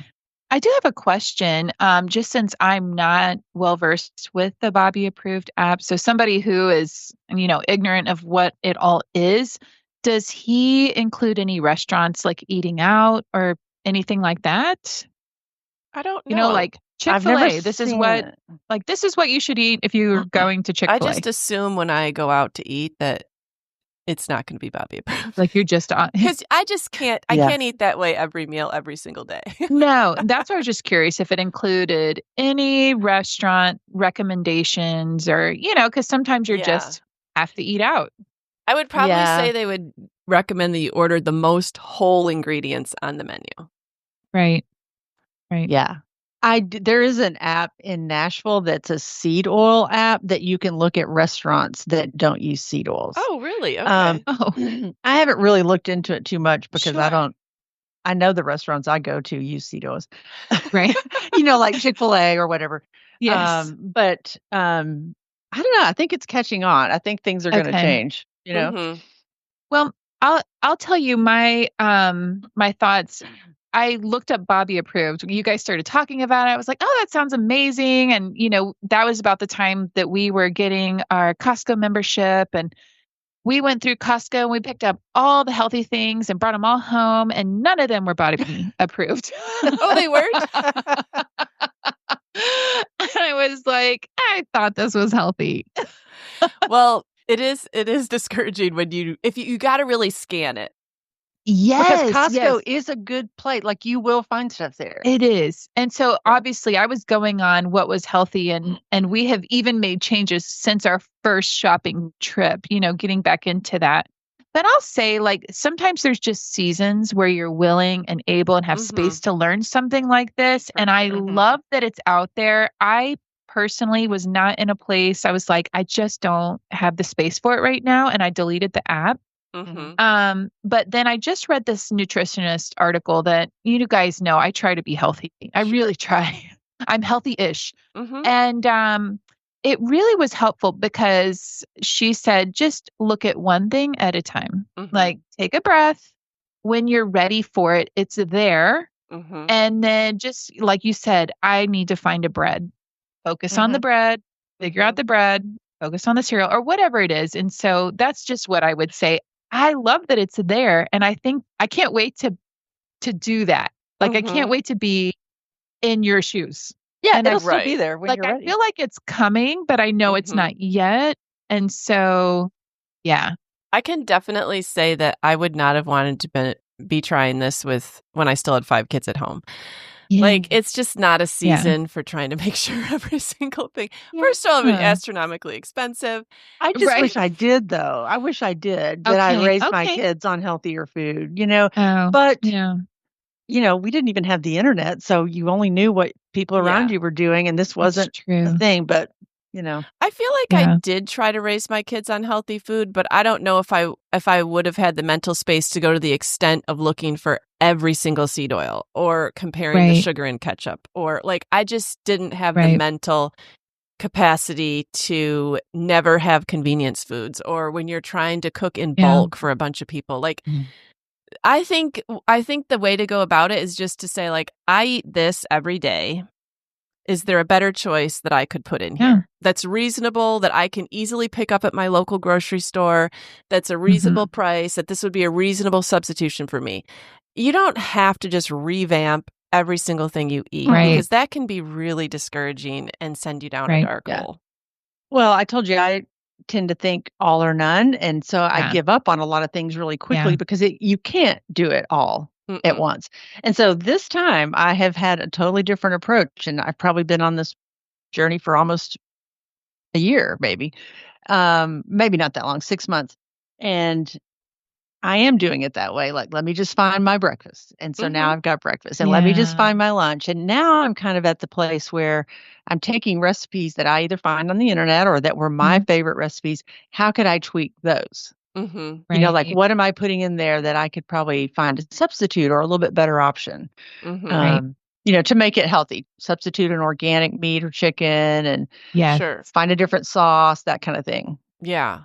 I do have a question, just since I'm not well versed with the Bobby approved app. So somebody who is, ignorant of what it all is, does he include any restaurants like eating out or anything like that? I don't know. Like Chick-fil-A. This is what you should eat if you're going to Chick-fil-A. I just assume when I go out to eat that it's not going to be Bobby approved. Like you're just on. Because I just can't. I can't eat that way every meal, every single day. No, that's why I was just curious if it included any restaurant recommendations or, because sometimes you just have to eat out. I would probably say they would recommend that you order the most whole ingredients on the menu. Right. Yeah. There is an app in Nashville that's a seed oil app that you can look at restaurants that don't use seed oils. Oh, really? Okay. I haven't really looked into it too much because I know the restaurants I go to use seed oils. Right. Like Chick-fil-A or whatever. Yes. But I don't know. I think it's catching on. I think things are going to change, Well, I'll tell you my my thoughts. I looked up Bobby approved. You guys started talking about it. I was like, oh, that sounds amazing. And, that was about the time that we were getting our Costco membership. And we went through Costco and we picked up all the healthy things and brought them all home. And none of them were Bobby approved. Oh, they weren't? And I was like, I thought this was healthy. Well, it is discouraging when if you got to really scan it. Because Yes, Costco yes. is a good place. Like, you will find stuff there. It is. And so obviously I was going on what was healthy, and we have even made changes since our first shopping trip, getting back into that. But I'll say, like, sometimes there's just seasons where you're willing and able and have space to learn something like this. And I love that it's out there. I personally was not in a place, I was like, I just don't have the space for it right now. And I deleted the app. But then I just read this nutritionist article that you guys know I try to be healthy. I really try. I'm healthy-ish. And it really was helpful because she said, just look at one thing at a time. Like, take a breath. When you're ready for it, it's there. And then just like you said, I need to find a bread. Focus on the bread, figure out the bread, focus on the cereal or whatever it is. And so that's just what I would say. I love that it's there. And I think I can't wait to do that. Like, I can't wait to be in your shoes. Yeah, and it'll still be there when you're ready. I feel like it's coming, but I know it's not yet. And so, yeah. I can definitely say that I would not have wanted to be trying this when I still had 5 kids at home. Yeah. Like, it's just not a season for trying to make sure every single thing. First of all, it's astronomically expensive. I just wish I did, though. I wish I did, that I raised my kids on healthier food, But, we didn't even have the internet, so you only knew what people around you were doing, and this wasn't a thing, but, I feel like I did try to raise my kids on healthy food, but I don't know if I would have had the mental space to go to the extent of looking for every single seed oil or comparing the sugar in ketchup, or like, I just didn't have the mental capacity to never have convenience foods, or when you're trying to cook in bulk for a bunch of people. Like, I think the way to go about it is just to say, like, I eat this every day. Is there a better choice that I could put in here that's reasonable, that I can easily pick up at my local grocery store, that's a reasonable price, that this would be a reasonable substitution for me? You don't have to just revamp every single thing you eat, because that can be really discouraging and send you down a dark hole. Well, I told you I tend to think all or none, and so I give up on a lot of things really quickly because you can't do it all at once. And so this time I have had a totally different approach, and I've probably been on this journey for almost a year, maybe not that long, 6 months. And I am doing it that way. Like, let me just find my breakfast. And so now I've got breakfast, and let me just find my lunch. And now I'm kind of at the place where I'm taking recipes that I either find on the internet or that were my favorite recipes. How could I tweak those? Like, what am I putting in there that I could probably find a substitute or a little bit better option, to make it healthy? Substitute an organic meat or chicken, and find a different sauce, that kind of thing. Yeah.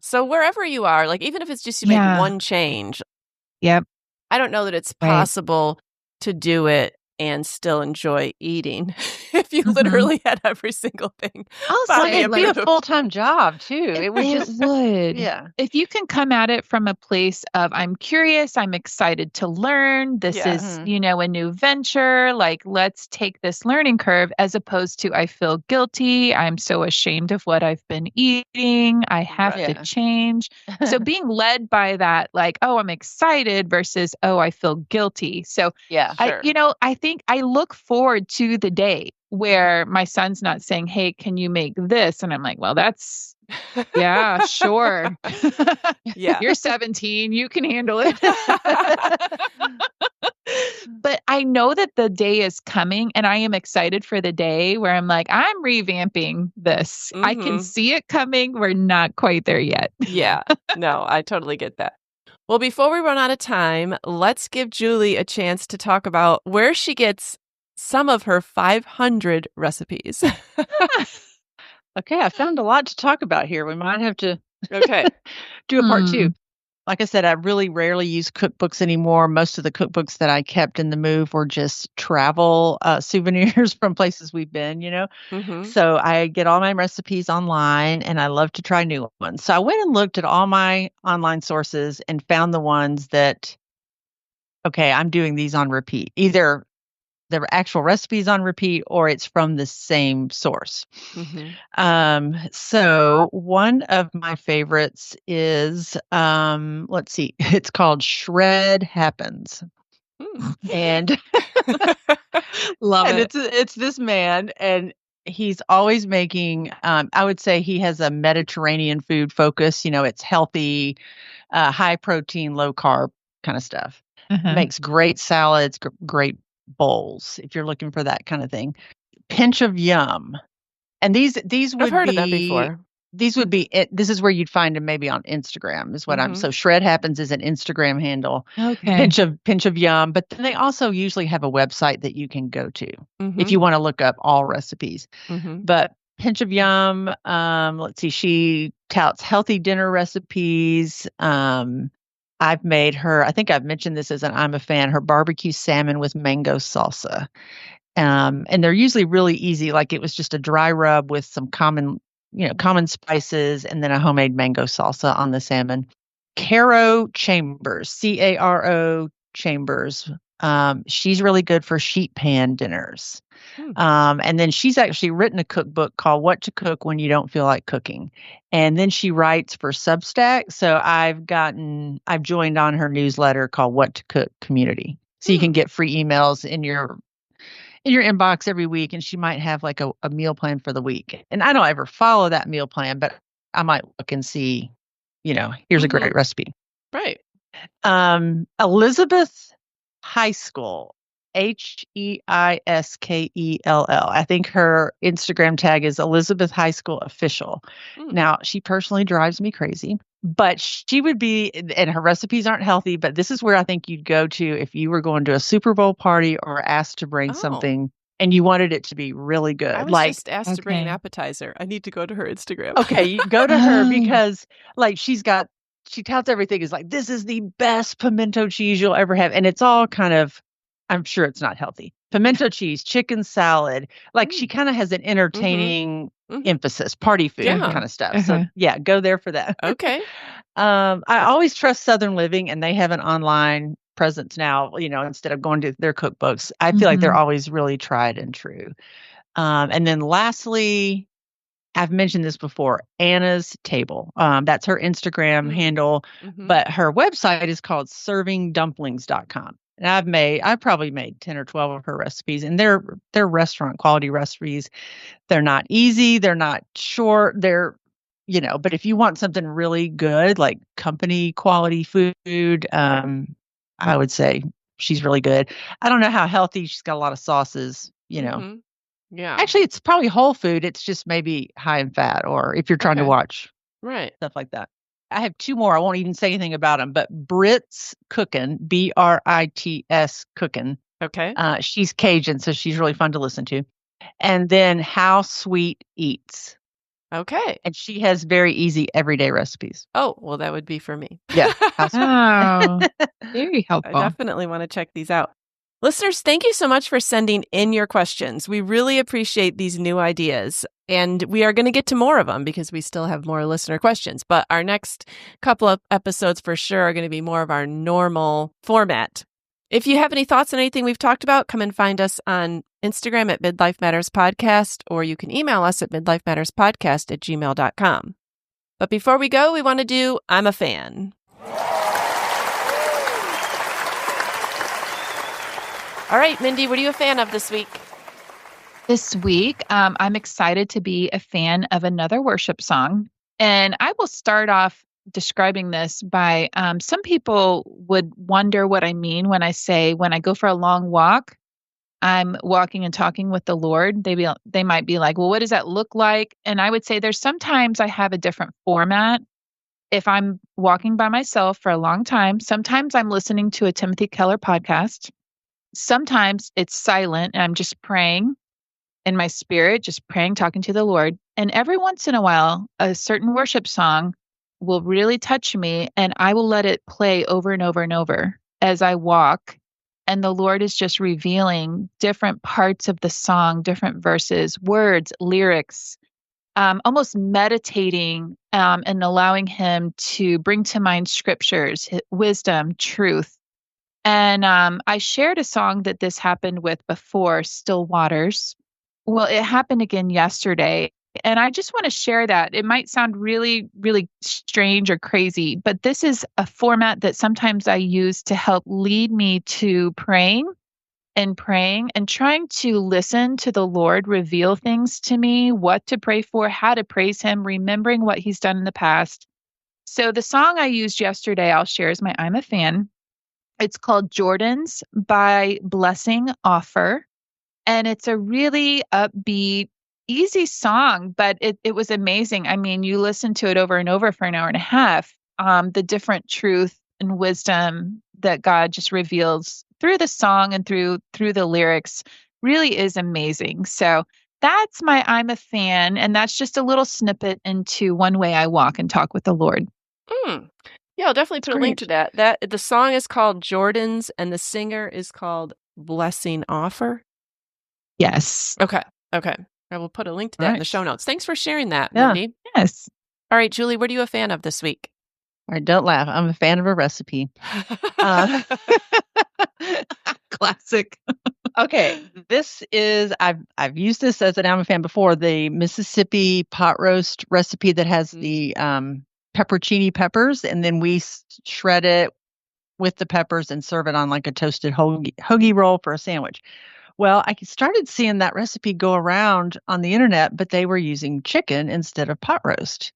So wherever you are, like, even if it's just you make one change, I don't know that it's possible to do it and still enjoy eating if you literally had every single thing. It'd be a full-time job too. It would. Yeah. If you can come at it from a place of, I'm curious, I'm excited to learn, this is, a new venture, like, let's take this learning curve, as opposed to, I feel guilty, I'm so ashamed of what I've been eating, I have to change. So being led by that, like, oh, I'm excited versus, oh, I feel guilty. So I think I look forward to the day where my son's not saying, hey, can you make this? And I'm like, well, that's, sure. You're 17. You can handle it. But I know that the day is coming, and I am excited for the day where I'm like, I'm revamping this. I can see it coming. We're not quite there yet. No, I totally get that. Well, before we run out of time, let's give Julie a chance to talk about where she gets some of her 500 recipes. Okay, I found a lot to talk about here. We might have to do a part 2. Like I said, I really rarely use cookbooks anymore. Most of the cookbooks that I kept in the move were just travel souvenirs from places we've been, So I get all my recipes online, and I love to try new ones. So I went and looked at all my online sources and found the ones that, okay, I'm doing these on repeat. Either the actual recipes on repeat or it's from the same source. So one of my favorites is, let's see, it's called Shred Happens. And Love and it. it's this man, and he's always making, I would say he has a Mediterranean food focus. It's healthy, high protein, low carb kind of stuff. Makes great salads, great bowls, if you're looking for that kind of thing. Pinch of Yum. And these I've would heard of them be before. these would be it. This is where you'd find them maybe on Instagram is what so Shred Happens is an Instagram handle. Okay. Pinch of Yum, but then they also usually have a website that you can go to if you want to look up all recipes. But Pinch of Yum, let's see, she touts healthy dinner recipes. I've made her, I think I've mentioned this as I'm a fan, her barbecue salmon with mango salsa. And they're usually really easy. Like it was just a dry rub with some common spices and then a homemade mango salsa on the salmon. Caro Chambers, Caro Chambers. She's really good for sheet pan dinners. And then she's actually written a cookbook called What to Cook When You Don't Feel Like Cooking. And then she writes for Substack. So I've joined on her newsletter called What to Cook Community. So you can get free emails in your inbox every week, and she might have like a meal plan for the week. And I don't ever follow that meal plan, but I might look and see, here's a great recipe. Right. Elizabeth High School, Heiskell. I think her Instagram tag is Elizabeth High School Official. Now, she personally drives me crazy, but she would be, and her recipes aren't healthy, but this is where I think you'd go to if you were going to a Super Bowl party or asked to bring something and you wanted it to be really good. I was just asked to bring an appetizer. I need to go to her Instagram. Okay, you go to her because like she touts everything as like, this is the best pimento cheese you'll ever have. And it's all kind of, I'm sure it's not healthy. Pimento cheese, chicken salad. Like she kind of has an entertaining emphasis, party food kind of stuff. So yeah, go there for that. Okay. I always trust Southern Living, and they have an online presence now, instead of going to their cookbooks. I feel like they're always really tried and true. And then lastly, I've mentioned this before, Anna's Table. That's her Instagram handle, but her website is called servingdumplings.com. And I've probably made 10 or 12 of her recipes, and they're restaurant quality recipes. They're not easy. They're not short. But if you want something really good, like company quality food, I would say she's really good. I don't know how healthy. She's got a lot of sauces, Yeah. Actually, it's probably whole food. It's just maybe high in fat, or if you're trying to watch stuff like that. I have two more. I won't even say anything about them, but Brit's Cookin', Brits Cookin'. Okay. She's Cajun, so she's really fun to listen to. And then How Sweet Eats. Okay. And she has very easy everyday recipes. Oh, well, that would be for me. Yeah. Oh, very helpful. I definitely want to check these out. Listeners, thank you so much for sending in your questions. We really appreciate these new ideas. And we are going to get to more of them because we still have more listener questions. But our next couple of episodes for sure are going to be more of our normal format. If you have any thoughts on anything we've talked about, come and find us on Instagram at Midlife Matters Podcast, or you can email us at midlifematterspodcast@gmail.com. But before we go, we want to do I'm a Fan. All right, Mindy, what are you a fan of this week? This week, I'm excited to be a fan of another worship song. And I will start off describing this by some people would wonder what I mean when I say when I go for a long walk, I'm walking and talking with the Lord. They might be like, well, what does that look like? And I would say there's sometimes I have a different format. If I'm walking by myself for a long time, sometimes I'm listening to a Timothy Keller podcast. Sometimes it's silent and I'm just praying in my spirit, just praying, talking to the Lord. And every once in a while, a certain worship song will really touch me, and I will let it play over and over and over as I walk. And the Lord is just revealing different parts of the song, different verses, words, lyrics, almost meditating and allowing Him to bring to mind scriptures, wisdom, truth. And I shared a song that this happened with before, Still Waters. Well, it happened again yesterday. And I just want to share that. It might sound really, really strange or crazy, but this is a format that sometimes I use to help lead me to praying and trying to listen to the Lord reveal things to me, what to pray for, how to praise Him, remembering what He's done in the past. So the song I used yesterday, I'll share is my I'm a Fan. It's called Jordan's by Blessing Offer. And it's a really upbeat, easy song, but it was amazing. I mean, you listen to it over and over for an hour and a half. The different truth and wisdom that God just reveals through the song and through the lyrics really is amazing. So that's my I'm a Fan, and that's just a little snippet into one way I walk and talk with the Lord. Yeah, I'll definitely put a link to great. that. The song is called Jordan's, and the singer is called Blessing Offer. Yes. Okay. I will put a link to that in the show notes. Thanks for sharing that, Yeah. Mindy. Yes. All right, Julie, what are you a fan of this week? All right, don't laugh. I'm a fan of a recipe. Classic. Okay, this is I've used this as an I'm a fan before. The Mississippi pot roast recipe that has the pepperoncini peppers, and then we shred it with the peppers and serve it on like a toasted hoagie roll for a sandwich. Well, I started seeing that recipe go around on the internet, but they were using chicken instead of pot roast.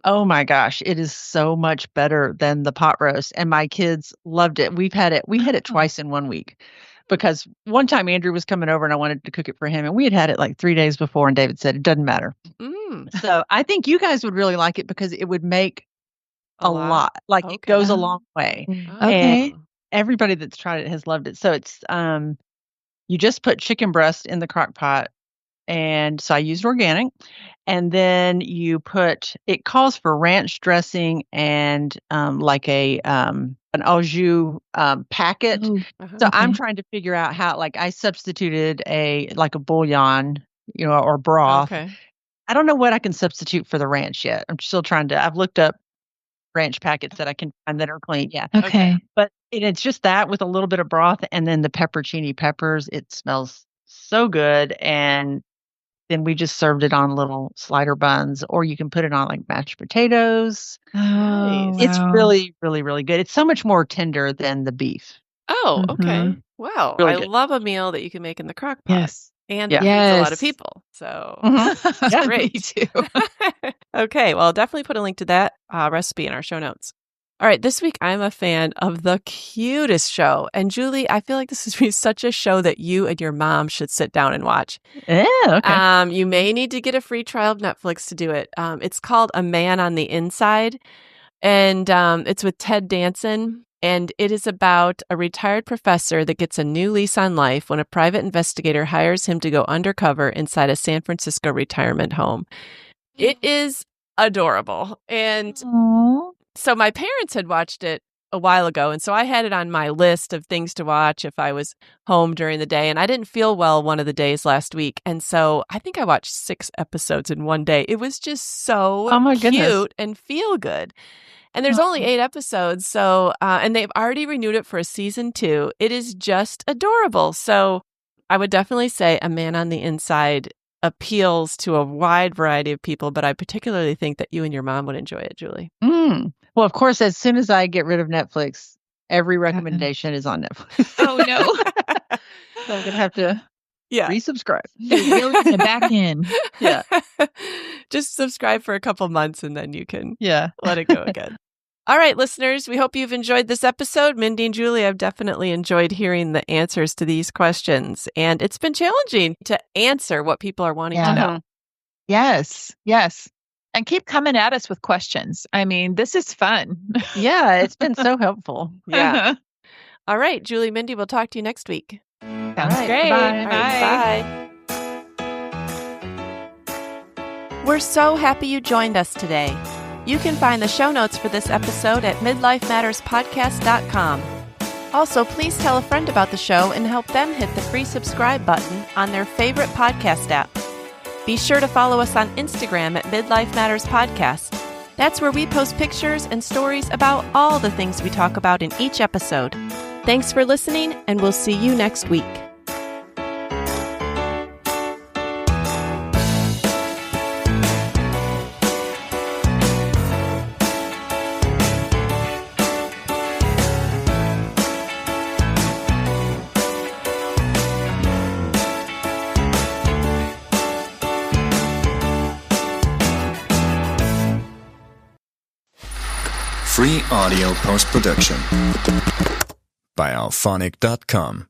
Oh my gosh, it is so much better than the pot roast, and my kids loved it. We had it twice in 1 week because one time Andrew was coming over and I wanted to cook it for him, and we had it like 3 days before, and David said it doesn't matter. So I think you guys would really like it because it would make a lot. Like it goes a long way. Okay. And everybody that's tried it has loved it. So it's you just put chicken breast in the crock pot. And so I used organic. And then it calls for ranch dressing and like an au jus packet. So I'm trying to figure out how, like I substituted a bouillon, or broth. Okay. I don't know what I can substitute for the ranch yet. I'm still I've looked up ranch packets that I can find that are clean. Yeah. Okay. But it's just that with a little bit of broth and then the pepperoncini peppers. It smells so good. And then we just served it on little slider buns, or you can put it on like mashed potatoes. Oh, It's wow. really, really, really good. It's so much more tender than the beef. Oh, okay. Wow. Really I good. love a meal that you can make in the crock pot. Yes. And Yeah. it feeds a lot of people. So Yeah, that's great. Me too. Okay. Well, I'll definitely put a link to that recipe in our show notes. All right. This week, I'm a fan of The Cutest Show. And Julie, I feel like this is such a show that you and your mom should sit down and watch. Yeah, okay. You may need to get a free trial of Netflix to do it. It's called A Man on the Inside. And it's with Ted Danson. And it is about a retired professor that gets a new lease on life when a private investigator hires him to go undercover inside a San Francisco retirement home. It is adorable. And so my parents had watched it a while ago. And so I had it on my list of things to watch if I was home during the day. And I didn't feel well one of the days last week. And so I think I watched 6 episodes in one day. It was just so cute and feel good. And there's only 8 episodes. So, and they've already renewed it for a season 2. It is just adorable. So I would definitely say A Man on the Inside appeals to a wide variety of people, but I particularly think that you and your mom would enjoy it, Julie. Well, of course, as soon as I get rid of Netflix, every recommendation is on Netflix. Oh, no. So I'm going to have to resubscribe. You're back in. Yeah. Just subscribe for a couple months and then you can let it go again. All right, listeners, we hope you've enjoyed this episode. Mindy and Julie, I've definitely enjoyed hearing the answers to these questions. And it's been challenging to answer what people are wanting to know. Yes. And keep coming at us with questions. I mean, this is fun. Yeah, it's been so helpful. Yeah. All right, Julie, Mindy, we'll talk to you next week. Sounds great. Bye. We're so happy you joined us today. You can find the show notes for this episode at midlifematterspodcast.com. Also, please tell a friend about the show and help them hit the free subscribe button on their favorite podcast app. Be sure to follow us on Instagram at Midlife Matters Podcast. That's where we post pictures and stories about all the things we talk about in each episode. Thanks for listening, and we'll see you next week. Free audio post-production by alphonic.com.